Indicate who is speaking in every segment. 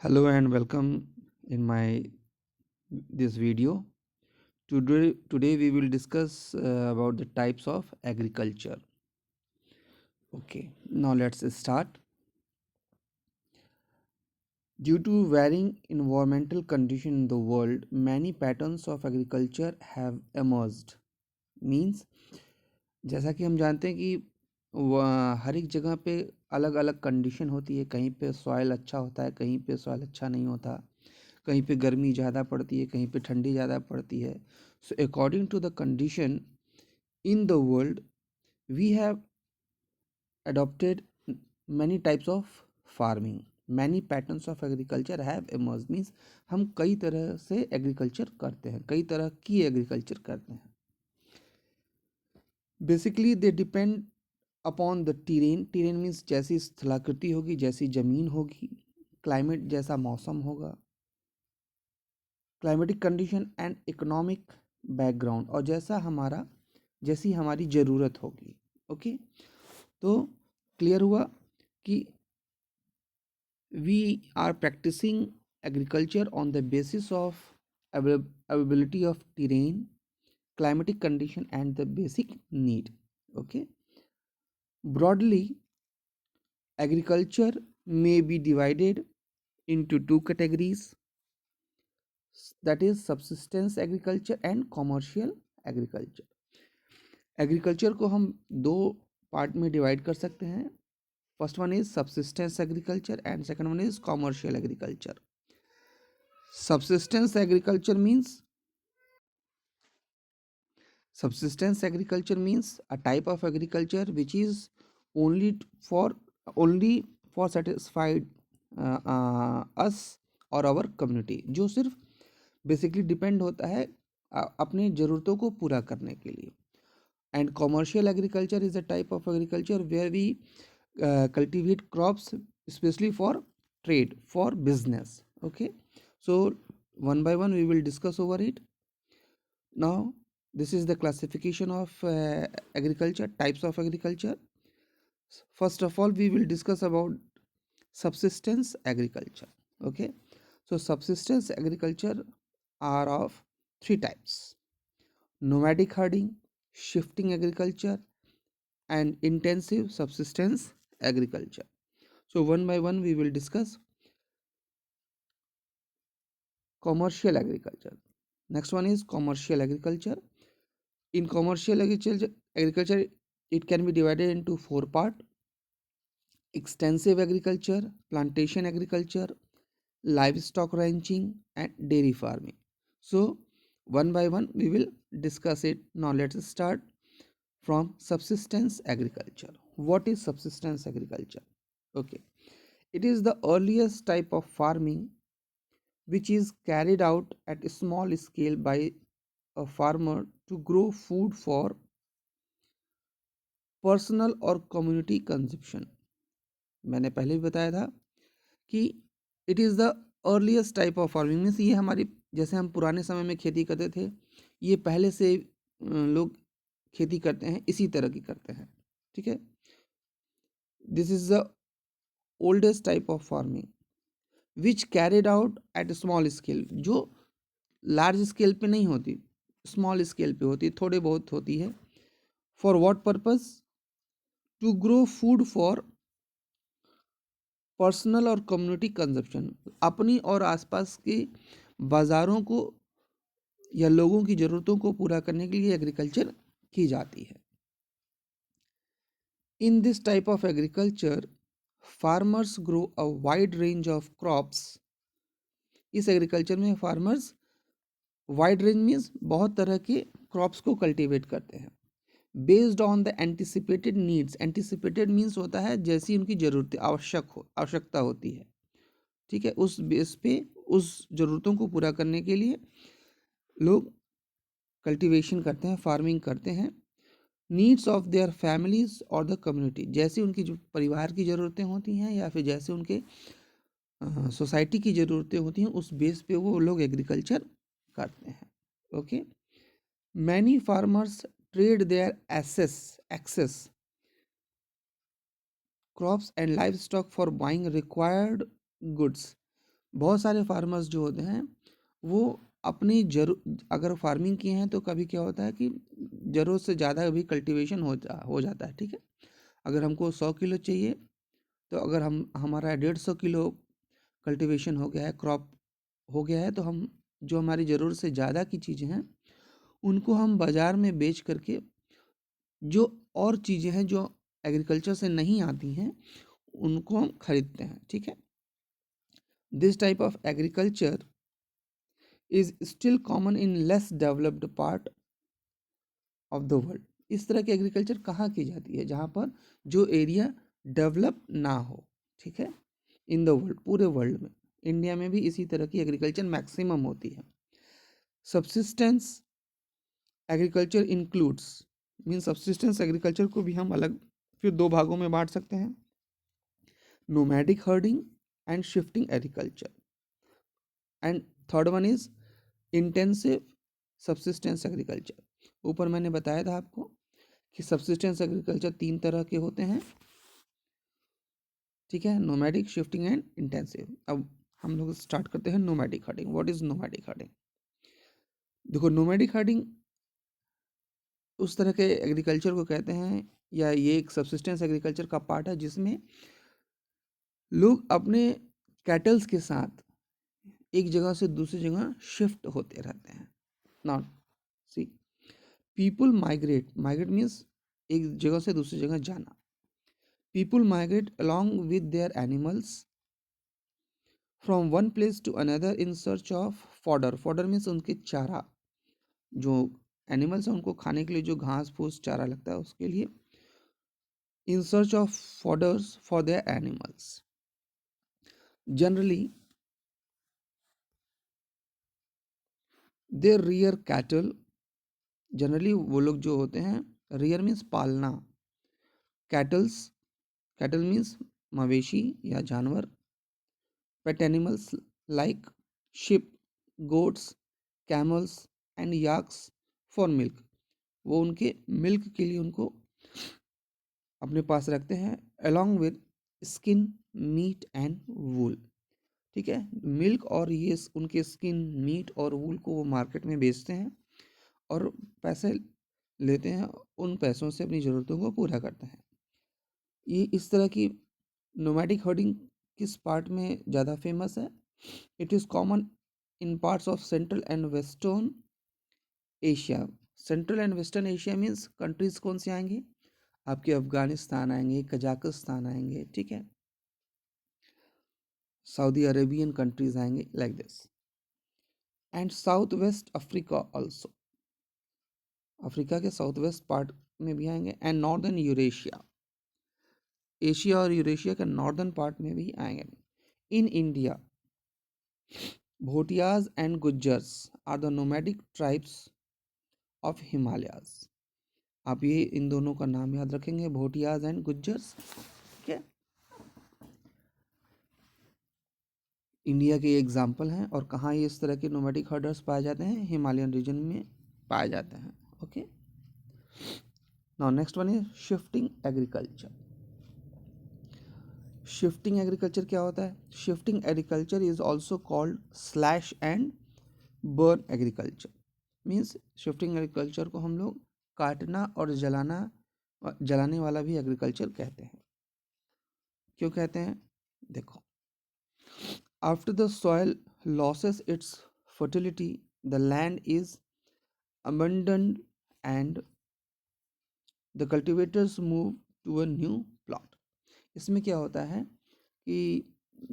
Speaker 1: Hello and welcome in my this video. Today we will discuss about the types of agriculture. Okay, now let's start. Due to varying environmental conditions in the world, many patterns of agriculture have emerged. Means जैसा कि हम जानते हैं कि हर एक जगह पे अलग अलग कंडीशन होती है। कहीं पे सॉइल अच्छा होता है, कहीं पे सॉइल अच्छा नहीं होता, कहीं पे गर्मी ज़्यादा पड़ती है, कहीं पे ठंडी ज़्यादा पड़ती है। So according to the condition in the world we have adopted many types of farming, many patterns of agriculture have emerged। means हम कई तरह से एग्रीकल्चर करते हैं, कई तरह की एग्रीकल्चर करते हैं। Basically they depend upon the terrain means जैसी स्थलाकृति होगी, जैसी ज़मीन होगी, क्लाइमेट जैसा मौसम होगा, climatic condition and economic background, और जैसी हमारी ज़रूरत होगी। ओके, तो क्लियर हुआ कि we are practicing agriculture on the basis of availability of terrain, climatic condition and the basic need। Okay, broadly agriculture may be divided into two categories, that is subsistence agriculture and commercial agriculture। Agriculture को हम दो part में divide कर सकते हैं। First one is subsistence agriculture and second one is commercial agriculture. Subsistence agriculture means a type of agriculture which is only for satisfied us or our community, जो सिर्फ basically depend होता है अपनी ज़रूरतों को पूरा करने के लिए। And commercial agriculture is a type of agriculture where we cultivate crops especially for trade, for business। Okay, so one by one we will discuss over it. Now this is the classification of agriculture, types of agriculture. First of all we will discuss about subsistence agriculture। Okay, so subsistence agriculture are of three types: nomadic herding, shifting agriculture and intensive subsistence agriculture। So one by one we will discuss commercial agriculture. Next one is commercial agriculture. In commercial agriculture it can be divided into four parts: extensive agriculture, plantation agriculture, livestock ranching and dairy farming। So one by one we will discuss it. Now let's start from subsistence agriculture. What is subsistence agriculture? Okay, it is the earliest type of farming which is carried out at a small scale by a farmer to grow food for personal और community consumption. मैंने पहले भी बताया था कि it is the earliest type of farming. Means ये हमारी, जैसे हम पुराने समय में खेती करते थे, ये पहले से लोग खेती करते हैं, इसी तरह की करते हैं। ठीक है, this is the oldest type of farming which carried out at small scale, जो लार्ज स्केल पे नहीं होती, स्मॉल स्केल पे होती है, थोड़े बहुत होती है। For what purpose? To grow food for personal और कम्युनिटी कंजप्शन, अपनी और आसपास के बाज़ारों को या लोगों की ज़रूरतों को पूरा करने के लिए एग्रीकल्चर की जाती है। इन this type of agriculture farmers grow a wide range of crops. इस एग्रीकल्चर में फार्मर्स वाइड रेंज मीन्स बहुत तरह के क्रॉप्स को कल्टीवेट करते हैं based on the anticipated needs. Anticipated means होता है जैसी उनकी ज़रूरत आवश्यकता होती है। ठीक है, उस बेस पे उस ज़रूरतों को पूरा करने के लिए लोग कल्टीवेशन करते हैं, फार्मिंग करते हैं। नीड्स ऑफ देयर फैमिलीज और द कम्युनिटी, जैसी उनकी जो परिवार की ज़रूरतें होती हैं या फिर जैसे उनके सोसाइटी की ज़रूरतें होती हैं, उस बेस पे वो लोग एग्रीकल्चर करते हैं। Okay, many farmers trade their excess crops and livestock for buying required goods. बहुत सारे फार्मर्स जो होते हैं वो अपनी अगर फार्मिंग किए हैं तो कभी क्या होता है कि ज़रूरत से ज़्यादा भी कल्टीवेशन हो जाता है, ठीक है। अगर हमको 100 किलो चाहिए तो अगर हमारा 150 किलो कल्टीवेशन हो गया है, क्रॉप हो गया है, तो हम जो हमारी ज़रूरत से ज़्यादा की चीज़ें हैं उनको हम बाज़ार में बेच करके जो और चीज़ें हैं जो एग्रीकल्चर से नहीं आती हैं उनको हम खरीदते हैं, ठीक है। This type of agriculture is still common in less developed part of the world. इस तरह की एग्रीकल्चर कहाँ की जाती है? जहाँ पर जो एरिया डेवलप ना हो, ठीक है, इन द वर्ल्ड, पूरे वर्ल्ड में। इंडिया में भी इसी तरह की एग्रीकल्चर मैक्सिमम होती है। Subsistence agriculture includes, mean subsistence agriculture को भी हम अलग फिर दो भागों में बांट सकते हैं, nomadic herding and shifting agriculture. And third one is intensive subsistence agriculture. ऊपर मैंने बताया था आपको कि सब्सिस्टेंस एग्रीकल्चर 3 तरह के होते हैं, ठीक है, नोमैडिक, शिफ्टिंग एंड इंटेंसिव। अब हम लोग स्टार्ट करते हैं nomadic herding. What is nomadic herding? देखो, नोमैडिक हर्डिंग उस तरह के एग्रीकल्चर को कहते हैं, या ये एक सब्सिस्टेंस एग्रीकल्चर का पार्ट है जिसमें लोग अपने कैटल्स के साथ एक जगह से दूसरी जगह शिफ्ट होते रहते हैं। Not see people migrate, migrate means एक जगह से दूसरी जगह जाना। People migrate along with their animals from one place to another in search of fodder. Fodder means उनके चारा, जो एनिमल्स हैं उनको खाने के लिए जो घास फूस चारा लगता है उसके लिए, in search of fodders for their animals. Generally they rear cattle, generally वो लोग जो होते हैं, रियर मीन्स पालना, कैटल्स, कैटल मीन्स मवेशी या जानवर, pet animals like sheep, goats, camels and yaks for milk. वो उनके मिल्क के लिए उनको अपने पास रखते हैं, along with skin, meat and wool, ठीक है। मिल्क और ये उनके स्किन, मीट और वूल को वो मार्केट में बेचते हैं और पैसे लेते हैं, उन पैसों से अपनी ज़रूरतों को पूरा करते हैं। ये इस तरह की नोमैडिक हर्डिंग किस पार्ट में ज़्यादा फेमस है? It is common in parts of central and western Asia. Central and western Asia means countries कौन से आएंगे? आपके अफगानिस्तान आएंगे, कजाकिस्तान आएंगे, ठीक है, सऊदी अरेबियन कंट्रीज आएंगे, like this. And south west Africa also, Africa के साउथ वेस्ट पार्ट में भी आएंगे। एंड नॉर्दर्न यूरेशिया, एशिया और यूरेशिया के नॉर्दर्न पार्ट में भी आएंगे। In India Bhotias and Gujjars are the nomadic tribes of Himalayas. आप ये इन दोनों का नाम याद रखेंगे, भोटियाज एंड गुज्जर्स, ठीक है। इंडिया के एग्जाम्पल हैं, और कहाँ ये इस तरह के नोमैडिक हर्डर्स पाए जाते हैं? हिमालयन रीजन में पाए जाते हैं, okay. Now next one is shifting agriculture. Shifting agriculture क्या होता है? Shifting agriculture is also called slash and burn agriculture. Means shifting agriculture को हम लोग काटना और जलाने वाला भी एग्रीकल्चर कहते हैं। क्यों कहते हैं? देखो, after the soil losses it's fertility the land is abandoned and the cultivators move to a new plot। इसमें क्या होता है कि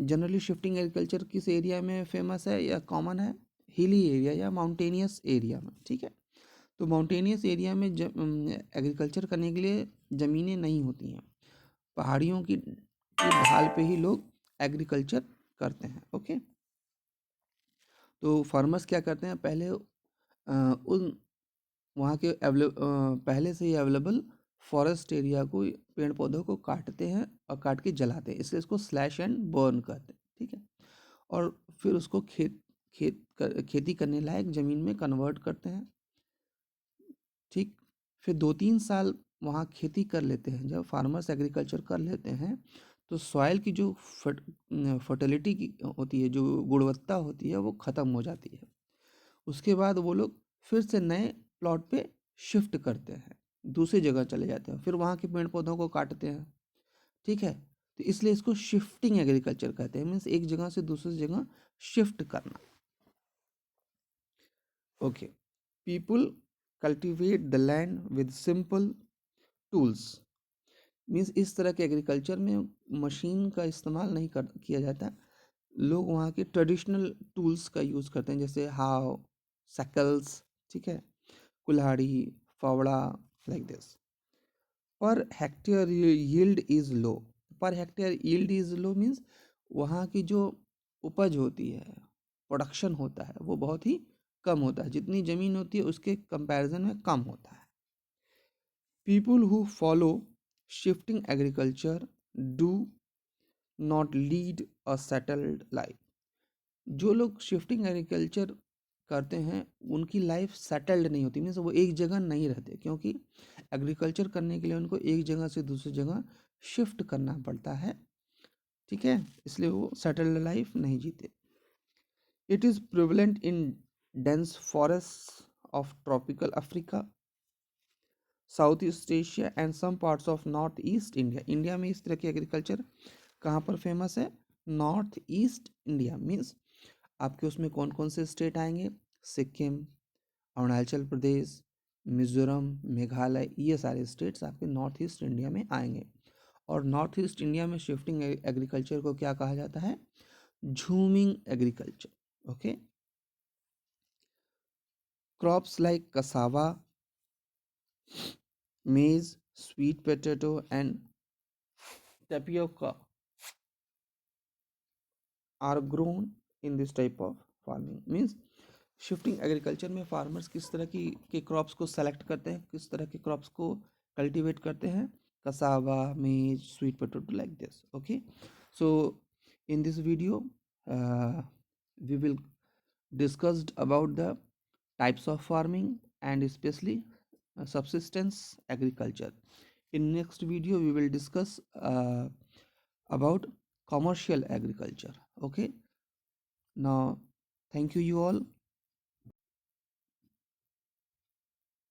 Speaker 1: जनरली शिफ्टिंग एग्रीकल्चर किस एरिया में फेमस है या कॉमन है? हिली एरिया या माउंटेनियस एरिया में, ठीक है। तो माउंटेनियस एरिया में एग्रीकल्चर करने के लिए ज़मीनें नहीं होती हैं, पहाड़ियों की ढाल पे ही लोग एग्रीकल्चर करते हैं, ओके। तो फार्मर्स क्या करते हैं? पहले उन वहाँ के पहले से ही अवेलेबल फॉरेस्ट एरिया को, पेड़ पौधों को काटते हैं और काट के जलाते हैं, इसलिए इसको स्लैश एंड बर्न कहते हैं, ठीक है। और फिर उसको खेती करने लायक ज़मीन में कन्वर्ट करते हैं, ठीक। फिर 2-3 साल वहाँ खेती कर लेते हैं। जब फार्मर्स एग्रीकल्चर कर लेते हैं तो सॉइल की जो फर्टिलिटी की होती है, जो गुणवत्ता होती है, वो ख़त्म हो जाती है। उसके बाद वो लोग फिर से नए प्लॉट पे शिफ्ट करते हैं, दूसरी जगह चले जाते हैं, फिर वहाँ के पेड़ पौधों को काटते हैं। ठीक है, तो इसलिए इसको शिफ्टिंग एग्रीकल्चर कहते हैं, मीन्स एक जगह से दूसरी जगह शिफ्ट करना। Okay, people cultivate the land with simple tools, means इस तरह के एग्रीकल्चर में मशीन का इस्तेमाल नहीं किया जाता। लोग वहाँ के ट्रेडिशनल टूल्स का यूज़ करते हैं, जैसे हाव, सकल्स, ठीक है, कुल्हाड़ी, फावड़ा, like this. Per hectare yield is low, per hectare yield is low means वहाँ की जो उपज होती है, प्रोडक्शन होता है, वो बहुत ही कम होता है, जितनी ज़मीन होती है उसके कंपैरिजन में कम होता है। People who follow shifting agriculture do not lead a settled life, जो लोग शिफ्टिंग एग्रीकल्चर करते हैं उनकी लाइफ सेटल्ड नहीं होती, मीन्स वो एक जगह नहीं रहते, क्योंकि एग्रीकल्चर करने के लिए उनको एक जगह से दूसरी जगह शिफ्ट करना पड़ता है। ठीक है, इसलिए वो सेटल्ड लाइफ नहीं जीते। It is prevalent in dense forest of tropical Africa, south east Asia and some parts of north east India. India में इस तरह की एग्रीकल्चर कहाँ पर फेमस है? नॉर्थ ईस्ट इंडिया, मीन्स आपके उसमें कौन कौन से स्टेट आएंगे? सिक्किम, अरुणाचल प्रदेश, मिजोरम, मेघालय, ये सारे स्टेट्स आपके नॉर्थ ईस्ट इंडिया में आएंगे। और नॉर्थ ईस्ट इंडिया में शिफ्टिंग एग्रीकल्चर को क्या कहा जाता है? Jhuming agriculture. Okay, crops like cassava, maize, sweet potato and tapioca are grown in this type of farming, means shifting agriculture में फार्मर्स किस तरह की के क्रॉप्स को सेलेक्ट करते हैं, किस तरह के क्रॉप्स को कल्टीवेट करते हैं? Cassava, maize, sweet potato, like this. Okay, so in this video we will discussed about the types of farming and especially subsistence agriculture. In next video we will discuss about commercial agriculture. Okay, now thank you all.